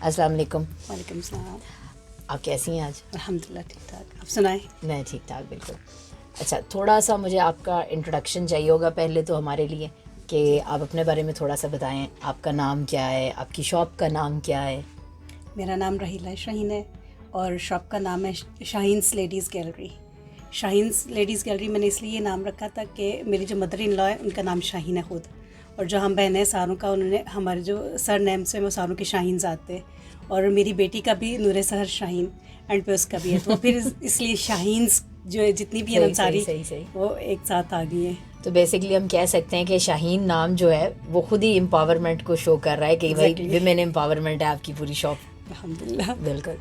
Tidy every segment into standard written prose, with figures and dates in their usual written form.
अस्सलाम वालेकुम। वालेकुम सलाम। आप कैसी हैं आज? अल्हम्दुलिल्लाह ठीक ठाक, आप सुनाएं। मैं ठीक ठाक बिल्कुल। अच्छा, थोड़ा सा मुझे आपका इंट्रोडक्शन चाहिए होगा पहले तो हमारे लिए, कि आप अपने बारे में थोड़ा सा बताएं। आपका नाम क्या है, आपकी शॉप का नाम क्या है? मेरा नाम रहीला शाहीन है और शॉप का नाम है Shaheen's ladies gallery. Shaheen's ladies gallery मैंने इसलिए ये नाम रखा था कि मेरी जो मदर इन लॉ है उनका नाम शाहीन है खुद, और जो हम बहन हैं सारों का, उन्होंने हमारे जो सर नेम से वो सारों के शाहीन्स आते हैं, और मेरी बेटी का भी नूरे सहर शाहीन एंड पे उसका भी है, तो फिर इसलिए शाहीन्स जो जितनी भी है सारी सही। वो एक साथ आ गई है। तो बेसिकली हम कह सकते हैं कि शाहीन नाम जो है वो खुद ही एम्पावरमेंट को शो कर रहा है कि भाई विमेन एम्पावरमेंट है आपकी पूरी शॉप। अल्हम्दुलिल्लाह। बिल्कुल।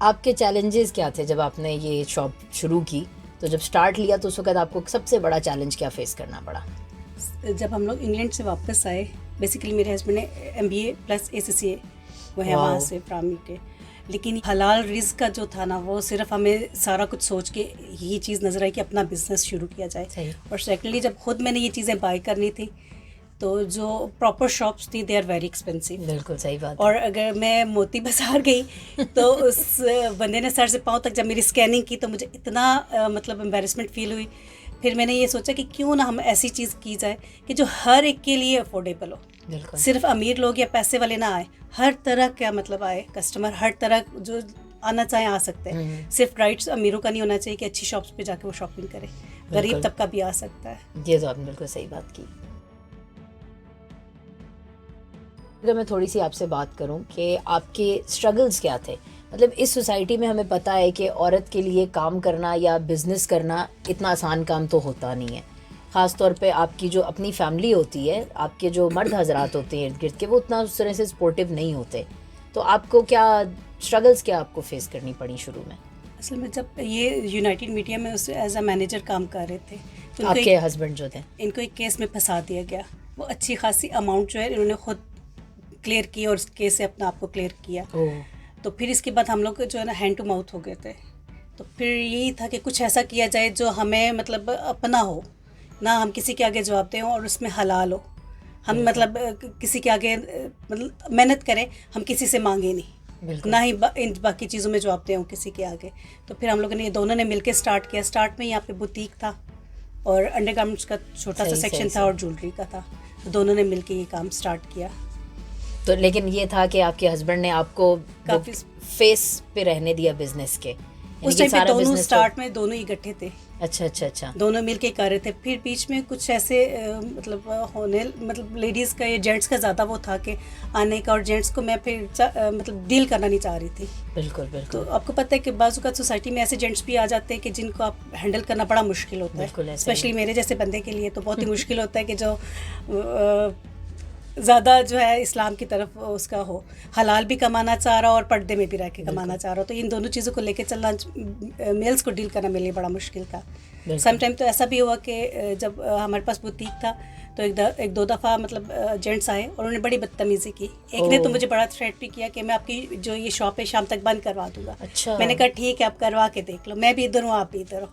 आपके चैलेंजेस क्या थे जब आपने ये शॉप शुरू की? तो जब स्टार्ट लिया तो उस वक्त आपको सबसे बड़ा चैलेंज क्या फेस करना पड़ा? जब हम लोग इंग्लैंड से वापस आए, बेसिकली मेरे हस्बैंड ने MBA प्लस ACCA वो है वहाँ से फ्रामी के, लेकिन हलाल रिस्क का जो था ना, वो सिर्फ हमें सारा कुछ सोच के यही चीज़ नज़र आई कि अपना बिजनेस शुरू किया जाए। और सेकेंडली जब खुद मैंने ये चीज़ें बाय करनी थी, तो जो प्रॉपर शॉप्स थी दे आर वेरी एक्सपेंसिव। बिल्कुल सही बात। और अगर मैं मोती बाजार गई तो उस बंदे ने सर से पाँव तक जब मेरी स्कैनिंग की तो मुझे इतना मतलब एम्बेरसमेंट फील हुई। फिर मैंने ये सोचा कि क्यों ना हम ऐसी चीज़ की जाए कि जो हर एक के लिए अफोर्डेबल हो, सिर्फ अमीर लोग या पैसे वाले ना आए, हर तरह का मतलब आए कस्टमर, हर तरह जो आना चाहे आ सकते हैं। सिर्फ राइट्स अमीरों का नहीं होना चाहिए कि अच्छी शॉप्स पे जाके वो शॉपिंग करे, गरीब तबका भी आ सकता है। ये तो आपने बिल्कुल सही बात की। अगर मैं थोड़ी सी आपसे बात करूं कि आपके स्ट्रगल्स क्या थे, मतलब इस सोसाइटी में हमें पता है कि औरत के लिए काम करना या बिज़नेस करना इतना आसान काम तो होता नहीं है। ख़ास तौर पे आपकी जो अपनी फैमिली होती है, आपके जो मर्द हजरात होते हैं इर्द गिर्द के, वो उतना उस तरह से सपोर्टिव नहीं होते। तो आपको क्या स्ट्रगल्स क्या आपको फेस करनी पड़ी शुरू में? असल में जब ये यूनाइटेड मीडिया में उस एज अ मैनेजर काम कर रहे थे, तो आपके हस्बैंड जो थे, इनको एक केस में फंसा दिया गया। वो अच्छी खासी अमाउंट जो है इन्होंने खुद क्लियर की और उस केस से अपना आप को क्लियर किया। तो फिर इसके बाद हम लोग जो है ना हैंड टू माउथ हो गए थे। तो फिर यही था कि कुछ ऐसा किया जाए जो हमें मतलब अपना हो ना, हम किसी के आगे जवाब दें और उसमें हलाल हो। हम मतलब किसी के आगे मतलब मेहनत करें, हम किसी से मांगे नहीं, ना ही इन बाकी चीज़ों में जवाब दें किसी के आगे। तो फिर हम लोगों ने ये दोनों ने मिलकर स्टार्ट किया। स्टार्ट में यहाँ पे बुटीक था और अंडरगारमेंट्स का छोटा सा सेक्शन था और ज्वेलरी का था। तो दोनों ने मिलकर ये काम स्टार्ट किया। तो लेकिन ये था कि आपके हस्बैंड ने आपको काफ़ी फेस पे रहने दिया बिजनेस के? उस टाइम पे दोनों स्टार्ट में दोनों इकट्ठे थे। अच्छा। दोनों मिलके कर रहे थे। फिर बीच में कुछ ऐसे मतलब लेडीज़ का या जेंट्स का ज़्यादा वो था कि आने का, और जेंट्स को मैं फिर मतलब डील करना नहीं चाह रही थी। बिल्कुल। तो आपको पता है कि बाज़ औक़ात सोसाइटी में ऐसे जेंट्स भी आ जाते हैं कि जिनको आप हैंडल करना बड़ा मुश्किल होता है, स्पेशली मेरे जैसे बंदे के लिए तो बहुत ही मुश्किल होता है कि जो ज़्यादा जो है इस्लाम की तरफ उसका हो, हलाल भी कमाना चाह रहा हो और पर्दे में भी रह के कमाना चाह रहा हो। तो इन दोनों चीज़ों को लेके चलना मेल्स को डील करना मेरे लिए बड़ा मुश्किल था। सम टाइम तो ऐसा भी हुआ कि जब हमारे पास बुटीक था तो एक दो दफ़ा मतलब जेंट्स आए और उन्होंने बड़ी बदतमीज़ी की। एक ने तो मुझे बड़ा थ्रेट भी किया कि मैं आपकी जो ये शॉप है शाम तक बंद करवा दूँगा। अच्छा। मैंने कहा ठीक है, आप करवा के देख लो, मैं भी इधर हूँ आप भी इधर हो।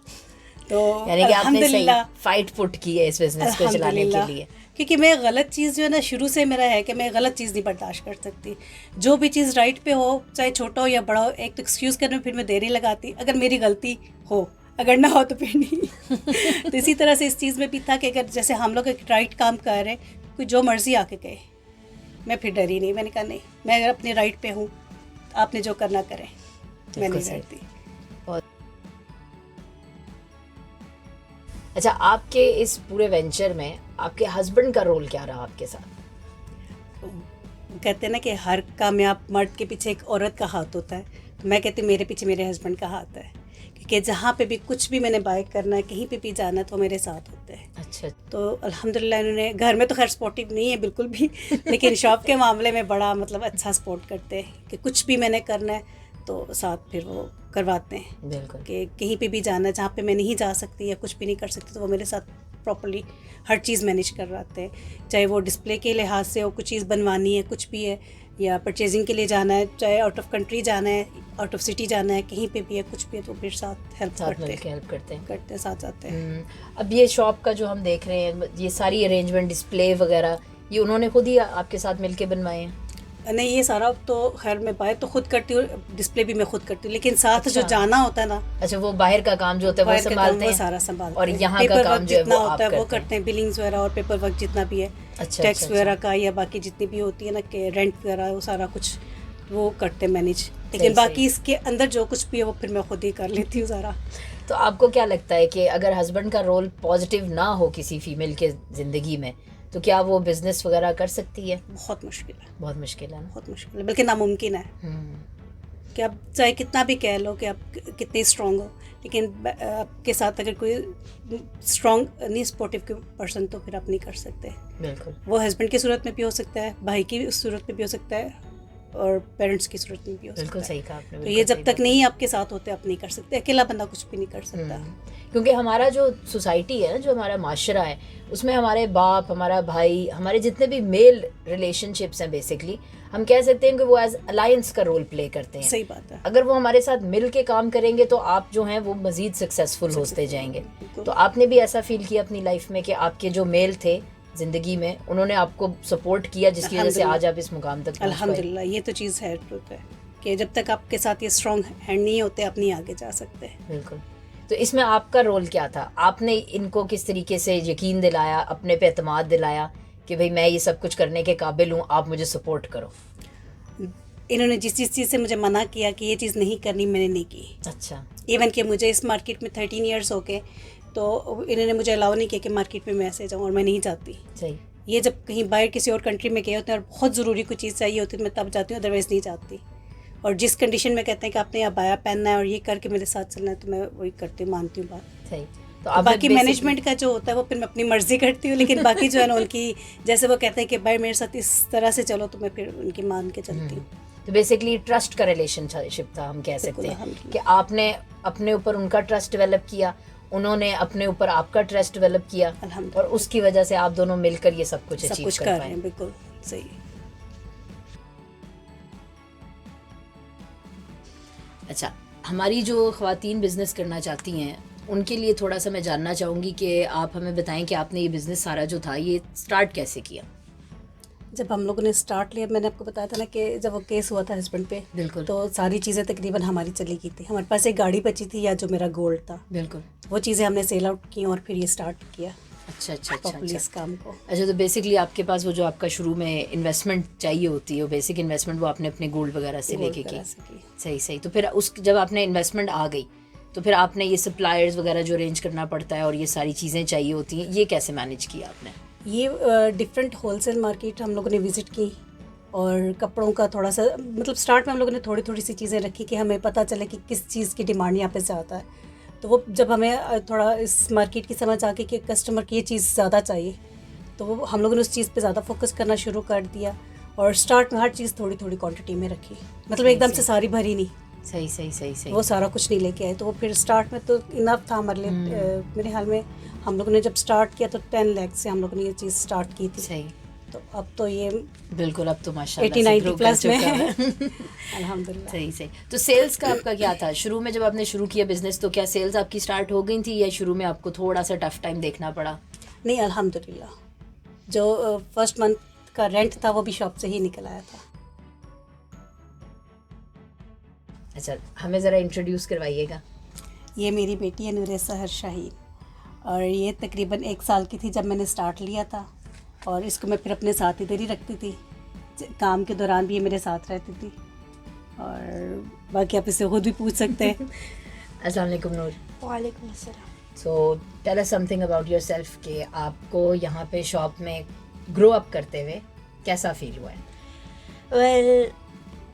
तो यानी कि आपने सही फाइट पुट की है इस बिजनेस को चलाने के लिए। क्योंकि मैं गलत चीज़ जो है ना, शुरू से मेरा है कि मैं गलत चीज़ नहीं बर्दाश्त कर सकती। जो भी चीज़ राइट पे हो, चाहे छोटा हो या बड़ा हो, एक तो एक्सक्यूज़ करने में फिर मैं देर नहीं लगाती, अगर मेरी गलती हो, अगर ना हो तो फिर नहीं। तो इसी तरह से इस चीज़ में भी था कि अगर जैसे हम लोग एक राइट काम कर रहे हैं, कोई जो मर्ज़ी आके कहे, मैं फिर डरी नहीं। मैंने कहा नहीं, मैं अगर अपने राइट पे हूँ, आपने जो करना करें, मैं नहीं डरती। अच्छा, आपके इस पूरे वेंचर में आपके हस्बैंड का रोल क्या रहा आपके साथ? कहते हैं ना कि हर कामयाब मर्द के पीछे एक औरत का हाथ होता है, तो मैं कहती हूँ मेरे पीछे मेरे हस्बैंड का हाथ है। क्योंकि जहाँ पे भी कुछ भी मैंने बाय करना है, कहीं पे भी जाना है, तो मेरे साथ होते हैं। अच्छा। तो अल्हम्दुलिल्लाह इन्होंने, घर में तो खैर सपोर्टिव नहीं है बिल्कुल भी, लेकिन शॉप के मामले में बड़ा मतलब अच्छा सपोर्ट करते हैं कि कुछ भी मैंने करना है तो साथ फिर वो करवाते हैं। बिल्कुल। कि कहीं पे भी जाना है, जहाँ पे मैं नहीं जा सकती या कुछ भी नहीं कर सकती, तो वो मेरे साथ प्रॉपर्ली हर चीज़ मैनेज करवाते हैं। चाहे वो डिस्प्ले के लिहाज से हो, कुछ चीज़ बनवानी है, कुछ भी है, या परचेजिंग के लिए जाना है, चाहे आउट ऑफ कंट्री जाना है, आउट ऑफ सिटी जाना है, कहीं पे भी है, कुछ भी है, तो फिर साथ हेल्प करते हैं, साथ जाते हैं। अब ये शॉप का जो हम देख रहे हैं, ये सारी अरेंजमेंट, डिस्प्ले वगैरह, ये उन्होंने खुद ही आपके साथ मिलके बनवाए हैं? नहीं, ये सारा तो खैर मैं बाहर तो खुद करती हूँ, डिस्प्ले भी मैं खुद करती हूँ, लेकिन साथ जो अच्छा। जाना होता है ना, अच्छा, वो बाहर का काम जो होता है वो बाहर का काम संभालते वो हैं सारा संभालते और हैं। यहाँ का पेपर काम वर्क जो है जितना वो आप होता है वो करते करते हैं, बिलिंग्स वगैरह और पेपर वर्क जितना भी है, अच्छा, टैक्स अच्छा, वगैरह अच्छा। का या बाकी जितनी भी होती है ना कि रेंट वगैरह, वो सारा कुछ वो करते हैं मैनेज, सही, लेकिन बाकी सही। इसके अंदर जो कुछ भी है वो फिर मैं खुद ही कर लेती हूँ सारा। तो आपको क्या लगता है कि अगर हस्बैंड का रोल पॉजिटिव ना हो किसी फीमेल के ज़िंदगी में, तो क्या वो बिजनेस वगैरह कर सकती है? बहुत मुश्किल है, बहुत मुश्किल है ना। बहुत मुश्किल है, बल्कि नामुमकिन है कि आप चाहे कितना भी कह लो कि आप कितने स्ट्रांग हो, लेकिन आपके साथ अगर कोई स्ट्रांग नहीं सपोर्टिव पर्सन, तो फिर आप नहीं कर सकते। बिल्कुल वो हस्बैंड की सूरत में भी हो सकता है, भाई की सूरत में भी हो सकता है, और पेरेंट्स की सूरत में भी हो सकता बिल्कुल है। सही कहा आपने। तो बिल्कुल ये सही जब तक बात नहीं आपके साथ होते आप नहीं कर सकते, अकेला बंदा कुछ भी नहीं कर सकता। क्योंकि हमारा जो सोसाइटी है ना, जो हमारा माशरा है, उसमें हमारे बाप, हमारा भाई, हमारे जितने भी मेल रिलेशनशिप्स हैं, बेसिकली हम कह सकते हैं कि वो एज अलायंस का रोल प्ले करते हैं। सही बात है। अगर वो हमारे साथ मिल के काम करेंगे तो आप जो हैं वो मज़ीद सक्सेसफुल होते जाएंगे। बिल्कुल। तो आपने भी ऐसा फील किया अपनी लाइफ में कि आपके जो मेल थे ज़िंदगी में, उन्होंने आपको सपोर्ट किया जिसकी वजह से आज आप इस मुकाम तक पहुंच पाए? अल्हम्दुलिल्लाह, ये तो चीज़ है, ट्रुथ है कि जब तक आपके साथ ये स्ट्रांग हैंड नहीं होते आप नहीं आगे जा सकते। बिल्कुल। तो इसमें आपका रोल क्या था? आपने इनको किस तरीके से यकीन दिलाया, अपने पे एतमाद दिलाया कि भाई मैं ये सब कुछ करने के काबिल हूँ, आप मुझे सपोर्ट करो? इन्होंने जिस चीज़ से मुझे मना किया कि ये चीज़ नहीं करनी, मैंने नहीं की। अच्छा। इवन कि मुझे इस मार्केट में 13 ईयर्स हो गए, तो इन्होंने मुझे अलाउ नहीं किया कि मार्केट में मैं ऐसे जाऊँ, और मैं नहीं जाती। सही। ये जब कहीं बाहर किसी और कंट्री में गए होते हैं और बहुत ज़रूरी कोई चीज़ चाहिए होती है, मैं तब जाती हूँ, अदरवाइज़ नहीं जाती। और जिस कंडीशन में कहते हैं कि आपने अबाया पहनना है और ये करके मेरे साथ चलना है, तो मैं वही करती हूँ, मानती हूँ बात। सही। तो बाकी मैनेजमेंट का जो होता है वो फिर मैं अपनी मर्जी करती हूँ, लेकिन बाकी जो है ना उनकी, जैसे वो कहते हैं कि भाई मेरे साथ इस तरह से चलो, तो मैं फिर उनकी मान के चलती हूँ। तो बेसिकली ट्रस्ट का रिलेशनशिप था, हम कह सकते हैं अल्हम्दुलिल्लाह। कि आपने अपने ऊपर उनका ट्रस्ट डेवलप किया, उन्होंने अपने ऊपर आपका ट्रस्ट डेवलप किया, अल्हम्दुलिल्लाह। और उसकी वजह से आप दोनों मिलकर ये सब कुछ सब अचीव कुछ कर कर रहे पाए। हैं, बिल्कुल सही। अच्छा, हमारी जो ख़वातीन बिज़नेस करना चाहती हैं उनके लिए थोड़ा सा मैं जानना चाहूँगी कि आप हमें बताएं कि आपने ये बिज़नेस सारा जो था ये स्टार्ट कैसे किया? जब हम लोगों ने स्टार्ट लिया, मैंने आपको बताया था ना कि जब वो केस हुआ था हस्बैंड पे, बिल्कुल। तो सारी चीज़ें तकरीबन हमारी चली गई थी। हमारे पास एक गाड़ी बची थी या जो मेरा गोल्ड था, बिल्कुल। वो चीज़ें हमने सेल आउट की और फिर ये स्टार्ट किया अच्छा अच्छा अच्छा प्रॉपर्ली इस अच्छा। काम को। अच्छा, तो बेसिकली आपके पास वो जो आपका शुरू में इन्वेस्टमेंट चाहिए होती है, वो बेसिक इन्वेस्टमेंट वो आपने अपने गोल्ड वगैरह से गोल्ड लेके की? वगैरह से की। सही सही। तो फिर उस जब आपने इन्वेस्टमेंट आ गई तो फिर आपने ये सप्लायर्स वगैरह जो अरेंज करना पड़ता है और ये सारी चीज़ें चाहिए होती हैं, ये कैसे मैनेज किया आपने? ये डिफरेंट होलसेल मार्केट हम लोगों ने विज़िट की, और कपड़ों का थोड़ा सा, मतलब स्टार्ट में हम लोगों ने थोड़ी थोड़ी सी चीज़ें रखी कि हमें पता चले कि किस चीज़ की डिमांड यहाँ पे ज़्यादा है। तो वो जब हमें थोड़ा इस मार्केट की समझ आ गई कि कस्टमर की ये चीज़ ज़्यादा चाहिए, तो वो हम लोगों ने उस चीज़ पे ज़्यादा फोकस करना शुरू कर दिया, और स्टार्ट में हर चीज़ थोड़ी थोड़ी क्वांटिटी में रखी, मतलब एकदम से सारी भरी नहीं। सही सही सही सही। वो सारा कुछ नहीं लेके आए, तो वो फिर स्टार्ट में तो इनफ था हमारे लिए। मेरे ख्याल में हम लोगों ने जब स्टार्ट किया तो 10 लाख से हम लोगों ने ये चीज़ स्टार्ट की थी। सही। तो अब तो ये बिल्कुल, अब तो माशाल्लाह 80-90 प्लस में है। अल्हम्दुलिल्लाह। सही सही। तो सेल्स का आपका क्या था शुरू में जब आपने शुरू किया बिजनेस? तो क्या सेल्स आपकी स्टार्ट हो गई थी या शुरू में आपको थोड़ा सा टफ टाइम देखना पड़ा? नहीं, अल्हम्दुलिल्लाह, जो फर्स्ट मंथ का रेंट था वो भी शॉप से ही निकल आया था। अच्छा, हमें ज़रा इंट्रोड्यूस करवाइएगा। ये मेरी बेटी है नूर सहर शाहीन, और ये तकरीबन 1 साल की थी जब मैंने स्टार्ट लिया था, और इसको मैं फिर अपने साथ इधर ही रखती थी, काम के दौरान भी ये मेरे साथ रहती थी, और बाकी आप इससे खुद भी पूछ सकते हैं। अस्सलाम वालेकुम नूर। वालेकुम अस्सलाम। So tell us something about yourself कि आपको यहाँ पे शॉप में ग्रो अप करते हुए कैसा फील हुआ है? वेल,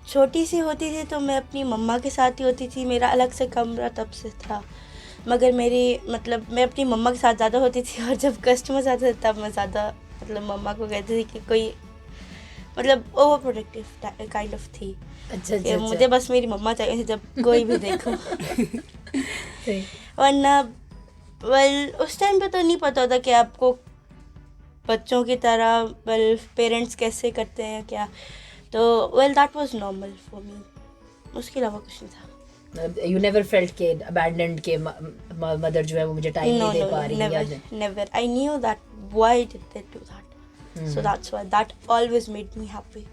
छोटी सी होती थी तो मैं अपनी मम्मा के साथ ही होती थी, मेरा अलग से कमरा तब से था, मगर मैं अपनी मम्मा के साथ ज़्यादा होती थी, और जब कस्टमर्स आते थे तब मैं ज़्यादा मम्मा को कहती थी कि कोई ओवर प्रोटेक्टिव काइंड ऑफ थी। अच्छा कि मुझे बस मेरी मम्मा चाहिए थी जब कोई भी देखो। वरना उस टाइम पे तो नहीं पता था कि आपको बच्चों की तरह पेरेंट्स कैसे करते हैं क्या, तो that was normal for me, उसके अलावा कुछ नहीं था। You never felt कि abandoned के मदर जो है वो मुझे टाइम नहीं दे पा रही है? never I knew that why did they do that, So that's why that always made me happy,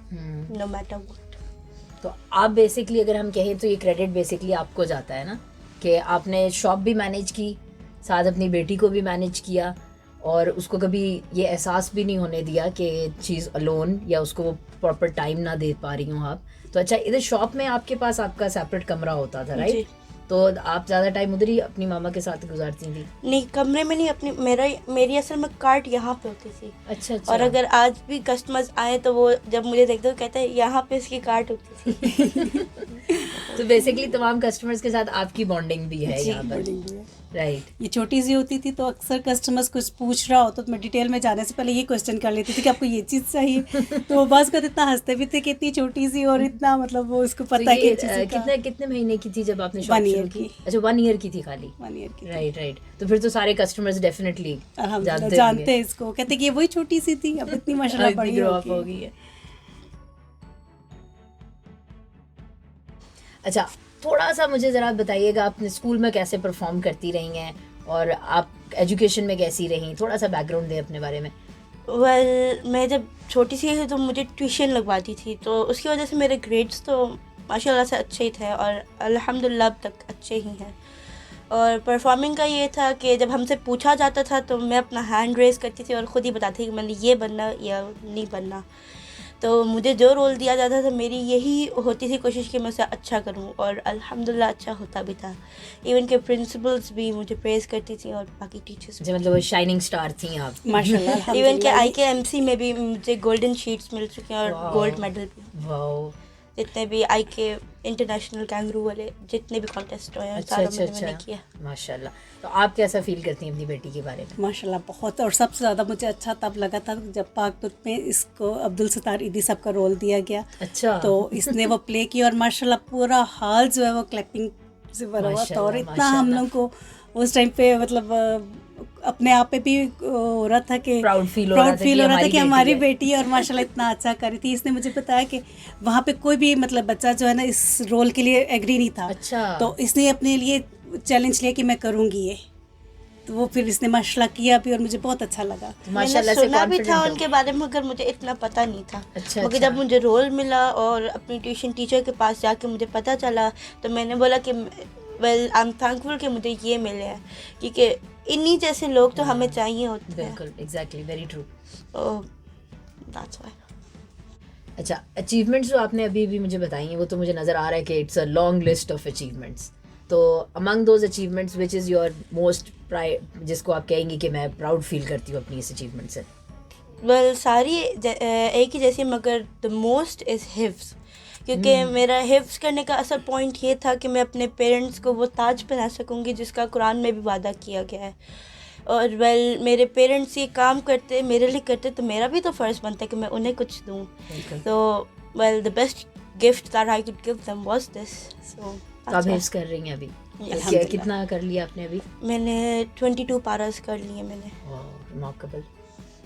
no matter what. तो आप बेसिकली अगर हम कहें तो ये क्रेडिट बेसिकली आपको जाता है ना, कि आपने शॉप भी मैनेज की, साथ अपनी बेटी को भी मैनेज किया, और उसको कभी ये एहसास भी नहीं होने दिया कि चीज़ अलोन या उसको वो प्रॉपर टाइम ना दे पा रही हूँ आप। तो अच्छा, इधर शॉप में आपके पास आपका सेपरेट कमरा होता था, राइट? जी। तो आप ज़्यादा टाइम उधर ही अपनी मामा के साथ गुजारती थी? नहीं, कमरे में नहीं, अपनी मेरी असल में कार्ट यहाँ पे होती थी। अच्छा। और अगर आज भी कस्टमर्स आए तो वो जब मुझे देखते तो कहते हैं यहाँ पे इसकी कार्ट होती थी। तो बेसिकली तमाम कस्टमर्स के साथ आपकी बॉन्डिंग भी है यहाँ पर, राइट? ये छोटी सी होती थी तो अक्सर कस्टमर्स कुछ पूछ रहा होता तो मैं डिटेल में जाने से पहले ये क्वेश्चन कर लेती थी कि आपको ये चीज़ चाहिए। तो वो बस को इतना हंसते भी थे कि इतनी छोटी सी और इतना मतलब वो उसको पता है कि ये चीज़ कितने महीने की थी जब आपने शॉप 1 शुरू ईयर की? की। अच्छा, 1 ईयर की थी खाली? 1 ईयर की। राइट। तो फिर तो सारे कस्टमर्स डेफिनेटली जानते हैं इसको, कहते हैं कि ये वही छोटी सी थी, अब इतनी माशाल्लाह बड़ी हो गई है। अच्छा, थोड़ा सा मुझे ज़रा बताइएगा, आपने स्कूल में कैसे परफॉर्म करती रही हैं और आप एजुकेशन में कैसी रहीं? थोड़ा सा बैकग्राउंड दें अपने बारे में। मैं जब छोटी सी थी तो मुझे ट्यूशन लगवाती थी, तो उसकी वजह से मेरे ग्रेड्स तो माशाल्लाह से अच्छे ही थे और अल्हम्दुलिल्लाह अब तक अच्छे ही हैं। और परफॉर्मिंग का ये था कि जब हमसे पूछा जाता था तो मैं अपना हैंड रेज़ करती थी और ख़ुद ही बताती थी कि मैंने ये बनना या नहीं बनना। तो मुझे जो रोल दिया जाता था मेरी यही होती थी कोशिश कि मैं उसे अच्छा करूं, और अल्हम्दुलिल्लाह अच्छा होता भी था। इवन के प्रिंसिपल्स भी मुझे प्रेज़ करती थी और बाकी टीचर्स भी। मतलब वो शाइनिंग स्टार थी आप, माशाल्लाह। इवन के IKMC में भी मुझे गोल्डन शीट्स मिल चुके हैं और गोल्ड मेडल भी। वाओ। जितने भी IK इंटरनेशनल कैंगरू वाले जितने भी कॉन्टेस्ट हुए हैं सारों में मैंने किया। माशाल्लाह। तो आप कैसा फील करती हैं अपनी बेटी के बारे में? माशाल्लाह बहुत, और सबसे ज़्यादा मुझे अच्छा तब लगा था जब पाकतुर्क में इसको अब्दुल सत्तार ईदी साहब का रोल दिया गया। अच्छा। तो इसने वो प्ले किया और माशाल्लाह पूरा हाल जो है वो क्लैपिंग से भरा हुआ था, और इतना हम लोग को उस टाइम पे मतलब अपने आप पे भी हो रहा था कि प्राउड फील हो रहा था कि हमारी बेटी है और माशाल्लाह इतना अच्छा करी थी। इसने मुझे बताया कि वहाँ पे कोई भी मतलब बच्चा जो है ना इस रोल के लिए एग्री नहीं था। अच्छा। तो इसने अपने लिए चैलेंज लिया कि मैं करूँगी ये, तो वो फिर इसने माशाल्लाह किया भी और मुझे बहुत अच्छा लगा। मैंने सुना भी था उनके बारे में मगर मुझे इतना पता नहीं था। अच्छा, मगर जब मुझे रोल मिला और अपनी ट्यूशन टीचर के पास जाके मुझे पता चला तो मैंने बोला कि वेल आई एम थैंकफुल कि मुझे ये मिले है, क्योंकि इन्हीं जैसे लोग तो हमें चाहिए होते हैं। बिल्कुल, exactly, very true. That's why. अच्छा, अचीवमेंट्स जो आपने अभी भी मुझे बताई हैं वो तो मुझे नज़र आ रहा है कि it's a long list of achievements. तो among those achievements which is your most pride, जिसको आप कहेंगी कि मैं प्राउड फील करती हूँ अपनी इस अचीवमेंट से? वेल सारी एक ही जैसी, मगर द मोस्ट इज़ हिफ्ज़, क्योंकि मेरा हिफ्ज़ करने का असल पॉइंट ये था कि मैं अपने पेरेंट्स को वो ताज पहना सकूँगी जिसका कुरान में भी वादा किया गया है। और वेल मेरे पेरेंट्स ये काम करते मेरे लिए करते तो मेरा भी तो फ़र्ज़ बनता है कि मैं उन्हें कुछ दूँ। तो well the best gift that I could give them was this. So आप हिफ्ज़ कर रही हैं अभी? Alhamdulillah. कितना कर लिया आपने अभी? मैंने 22 पारास कर लिए मैंने। रिमार्केबल।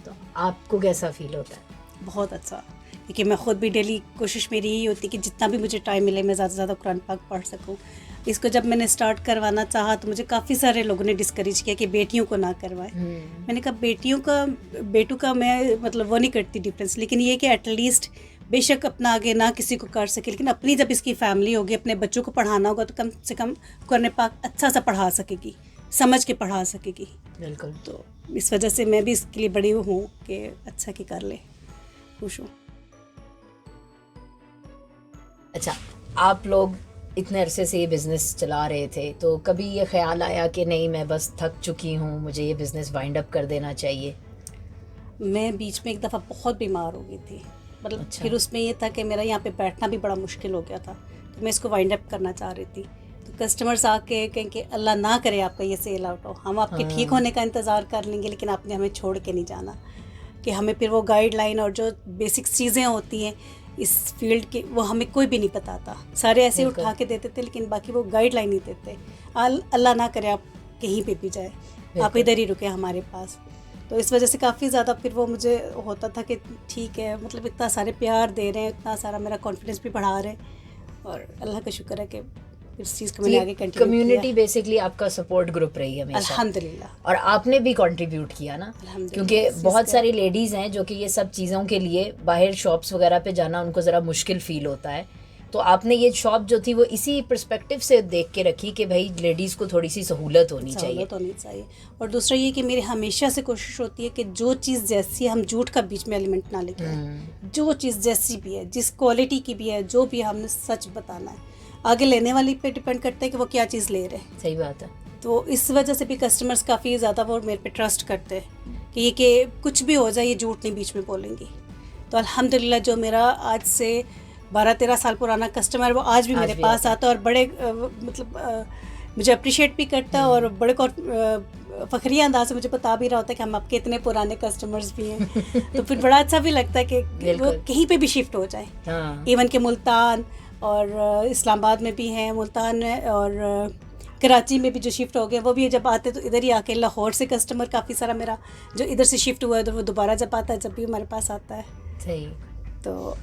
तो आपको कैसा फील होता है? बहुत अच्छा, क्योंकि मैं ख़ुद भी डेली कोशिश मेरी यही होती है कि जितना भी मुझे टाइम मिले मैं ज़्यादा से ज़्यादा कुरान पाक पढ़ सकूं। इसको जब मैंने स्टार्ट करवाना चाहा तो मुझे काफ़ी सारे लोगों ने डिस्करेज किया कि बेटियों को ना करवाएं। मैंने कहा बेटों का मैं मतलब वो नहीं करती डिफरेंस, लेकिन ये कि एटलीस्ट बेशक अपना आगे ना किसी को कर सके, लेकिन अपनी जब इसकी फैमिली होगी, अपने बच्चों को पढ़ाना होगा तो कम से कम कुरान पाक अच्छा सा पढ़ा सकेगी, समझ के पढ़ा सकेगी। बिल्कुल। तो इस वजह से मैं भी इसके लिए बड़ी हूँ कि अच्छा कि कर ले, खुश हूँ। अच्छा, आप लोग इतने अरसे से ये बिज़नेस चला रहे थे, तो कभी ये ख्याल आया कि नहीं मैं बस थक चुकी हूँ, मुझे ये बिज़नेस वाइंड अप कर देना चाहिए? मैं बीच में एक दफ़ा बहुत बीमार हो गई थी, मतलब अच्छा। फिर उसमें ये था कि मेरा यहाँ पे बैठना भी बड़ा मुश्किल हो गया था, तो मैं इसको वाइंड अप करना चाह रही थी। तो कस्टमर्स आके कहें कि अल्लाह ना करे आपका ये सेल आउट हो, हम आपके ठीक होने का इंतज़ार कर लेंगे लेकिन आपने हमें छोड़ के नहीं जाना। कि हमें फिर वो गाइडलाइन और जो बेसिक चीज़ें होती हैं इस फील्ड के वो हमें कोई भी नहीं बताता। सारे ऐसे उठा के देते थे लेकिन बाकी वो गाइडलाइन नहीं देते। अल्लाह ना करे आप कहीं पे भी जाए, आप इधर ही रुके हमारे पास। तो इस वजह से काफ़ी ज़्यादा फिर वो मुझे होता था कि ठीक है, मतलब इतना सारे प्यार दे रहे हैं, इतना सारा मेरा कॉन्फिडेंस भी बढ़ा रहे हैं, और अल्लाह का शुक्र है कि इस चीज़ को मैंने आगे कंटिन्यू कम्युनिटी बेसिकली आपका सपोर्ट ग्रुप रही है हमेशा, अल्हम्दुलिल्लाह। और आपने भी कंट्रीब्यूट किया ना, अल्हम्दुलिल्लाह, क्योंकि इस चीज़ बहुत का- सारी लेडीज़ हैं जो कि ये सब चीज़ों के लिए बाहर शॉप्स वगैरह पे जाना उनको ज़रा मुश्किल फील होता है, तो आपने ये शॉप जो थी वो इसी पर्सपेक्टिव से देख के रखी कि भाई लेडीज़ को थोड़ी सी सहूलत होनी चाहिए। सहूलत होनी चाहिए। और दूसरा ये कि मेरी हमेशा से कोशिश होती है कि जो चीज़ जैसी है हम झूठ का बीच में एलिमेंट ना लेके आए। जो चीज़ जैसी भी है, जिस क्वालिटी की भी है, जो भी है, हमने सच बताना है। आगे लेने वाली पे डिपेंड करता है कि वो क्या चीज़ ले रहे हैं। सही बात है। तो इस वजह से भी कस्टमर्स काफ़ी ज़्यादा वो मेरे पे ट्रस्ट करते हैं कि कुछ भी हो जाए ये झूठ नहीं बीच में बोलेंगी। तो अल्हम्दुलिल्लाह जो मेरा आज से 12-13 साल पुराना कस्टमर वो आज भी मेरे पास आता है और बड़े मुझे अप्रिशिएट भी करता है और बड़े फ़खरिया अंदाज से मुझे बता भी रहा होता है कि हम आपके इतने पुराने कस्टमर्स भी हैं। तो फिर बड़ा अच्छा भी लगता है कि वो कहीं पे भी शिफ्ट हो जाए। हाँ। इवन के मुल्तान और इस्लामाबाद में भी हैं, मुल्तान में और कराची में भी जो शिफ्ट हो गए वो भी जब आते तो इधर ही आके, लाहौर से कस्टमर काफ़ी सारा मेरा जो इधर से शिफ्ट हुआ है तो वो दोबारा जब आता है, जब भी हमारे पास आता है। सही। तो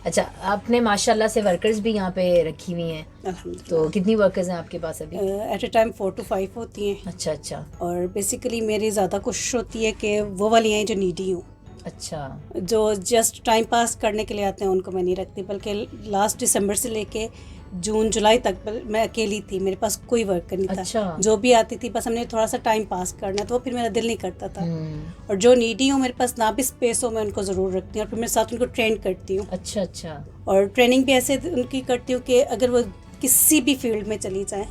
अच्छा, आपने माशाल्लाह से वर्कर्स भी यहाँ पे रखी हुई हैं, अल्हम्दुलिल्लाह तो कितनी वर्कर्स हैं आपके पास अभी? एट अ टाइम 4 to 5 होती हैं। अच्छा अच्छा और बेसिकली मेरी ज़्यादा कोशिश होती है कि वो वाली हैं जो नीडी हूँ, अच्छा। जो जस्ट टाइम पास करने के लिए आते हैं उनको मैं नहीं रखती, बल्कि लास्ट दिसंबर से लेके जून जुलाई तक मैं अकेली थी, मेरे पास कोई वर्कर नहीं था। अच्छा। जो भी आती थी बस हमने थोड़ा सा टाइम पास करना, तो वो फिर मेरा दिल नहीं करता था। हम्म। और जो नीडी हूँ मेरे पास ना भी स्पेस हो मैं उनको ज़रूर रखती हूँ और फिर मेरे साथ उनको ट्रेन करती हूँ। अच्छा अच्छा। और ट्रेनिंग भी ऐसे उनकी करती हूँ कि अगर वो किसी भी फील्ड में चली जाएँ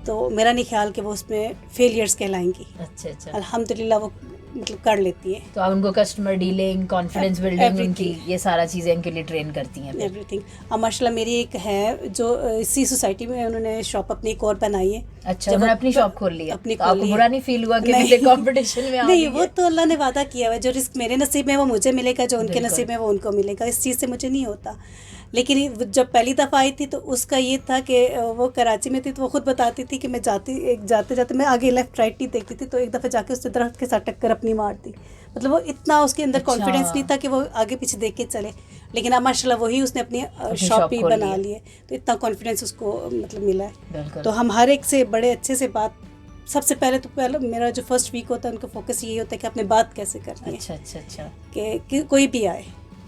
तो मेरा नहीं ख्याल कि वो उसमें फेलियर्स कहलाएंगी। अच्छा अच्छा। अल्हम्दुलिल्लाह वो मतलब कर लेती है तो आप उनको कस्टमर डीलिंग, कॉन्फिडेंस बिल्डिंग, उनकी ये सारा चीज़ें इनके लिए ट्रेन करती हैं फिर? एवरीथिंग। अब माशाल्लाह मेरी एक है जो इसी सोसाइटी में उन्होंने शॉप अपनी एक और बनाई है। अच्छा, उन्होंने अपनी शॉप खोल ली है? अपनी तो आपको बुरा नहीं फील हुआ कि मुझे कंपटीशन में आ नहीं, गई वो है? तो अल्लाह ने वादा किया है, जो रिस्क मेरे नसीब में वो मुझे मिलेगा, जो उनके बिल्कुल। नसीब में वो उनको मिलेगा। इस चीज़ से मुझे नहीं होता। लेकिन जब पहली दफ़ा आई थी तो उसका ये था कि वो कराची में थी तो वो खुद बताती थी कि मैं जाते जाते मैं आगे लेफ्ट राइट नहीं देखती थी, तो एक दफ़ा जाके उसने दरख्त के साथ टक्कर अपनी मार दी। मतलब वो इतना उसके अंदर अच्छा। कॉन्फिडेंस नहीं था कि वो आगे पीछे देख के चले, लेकिन अब माशाल्लाह वही उसने अपनी शॉप शॉप भी खोल बना ली ली है, तो इतना कॉन्फिडेंस उसको मतलब मिला है। बिल्कुल। तो हम हर एक से बड़े अच्छे से बात, सबसे पहले मेरा जो फर्स्ट वीक होता है उनका फोकस यही होता है कि अपने बात कैसे करनी है, अच्छा अच्छा अच्छा। कि कोई भी आए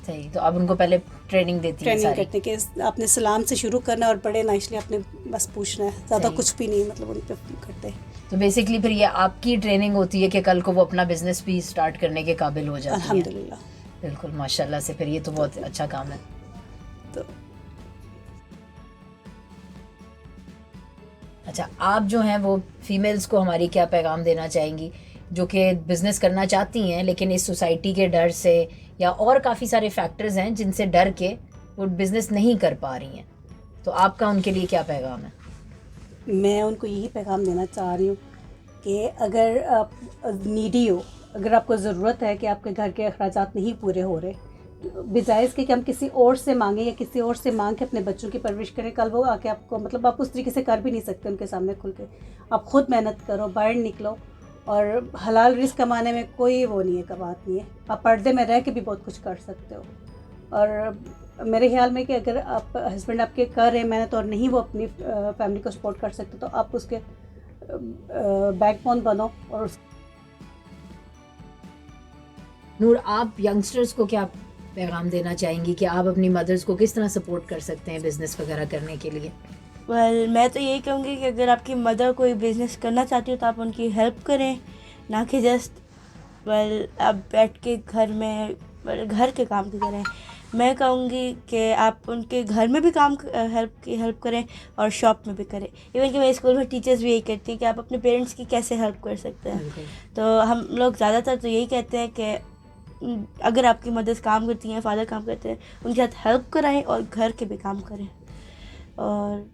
सही। तो आप उनको पहले ट्रेनिंग देती हैं ट्रेनिंग सारी? करते कि आपने सलाम से शुरू करना है और बड़े नाइसली आपने बस पूछना है, ज़्यादा सही। कुछ भी नहीं मतलब उन पे करते। तो बेसिकली फिर ये आपकी ट्रेनिंग होती है कि कल को वो अपना बिजनेस भी स्टार्ट करने के काबिल हो जाती है। अल्हम्दुलिल्लाह। बिल्कुल, माशाल्लाह से फिर ये तो बहुत अच्छा काम है। तो अच्छा, आप जो हैं वो फीमेल्स को हमारी क्या पैगाम देना चाहेंगी जो कि बिज़नेस करना चाहती हैं लेकिन इस सोसाइटी के डर से या और काफ़ी सारे फैक्टर्स हैं जिनसे डर के वो बिज़नेस नहीं कर पा रही हैं, तो आपका उनके लिए क्या पैगाम है? मैं उनको यही पैगाम देना चाह रही हूँ कि अगर आप नीडी हो, अगर आपको ज़रूरत है कि आपके घर के अखराजात नहीं पूरे हो रहे, बजाय इसके कि हम किसी और से मांगें या किसी और से मांग के अपने बच्चों की परवरिश करें, कल वो आके आपको मतलब आप उस तरीके से कर भी नहीं सकते उनके सामने खुल के। आप खुद मेहनत करो, बाहर निकलो, और हलाल रिस्क कमाने में कोई वो नहीं है, का बात नहीं है। आप पर्दे में रह के भी बहुत कुछ कर सकते हो। और मेरे ख्याल में कि अगर आप हस्बैंड आपके कर रहे हैं मेहनत और नहीं वो अपनी फैमिली को सपोर्ट कर सकते, तो आप उसके बैकबोन बनो। और नूर, आप यंगस्टर्स को क्या पैगाम देना चाहेंगी कि आप अपनी मदर्स को किस तरह सपोर्ट कर सकते हैं बिज़नेस वगैरह करने के लिए? मैं तो यही कहूँगी कि अगर आपकी मदर कोई बिज़नेस करना चाहती हो तो आप उनकी हेल्प करें, ना कि जस्ट आप बैठ के घर में घर के काम भी करें। मैं कहूँगी कि आप उनके घर में भी काम हेल्प करें और शॉप में भी करें। इवन कि मेरे स्कूल में टीचर्स भी यही कहती हैं कि आप अपने पेरेंट्स की कैसे हेल्प कर सकते हैं। तो हम लोग ज़्यादातर तो यही कहते हैं कि अगर आपकी मदर्स काम करती हैं, फादर काम करते हैं, उनके साथ हेल्प कराएं और घर के भी काम करें। और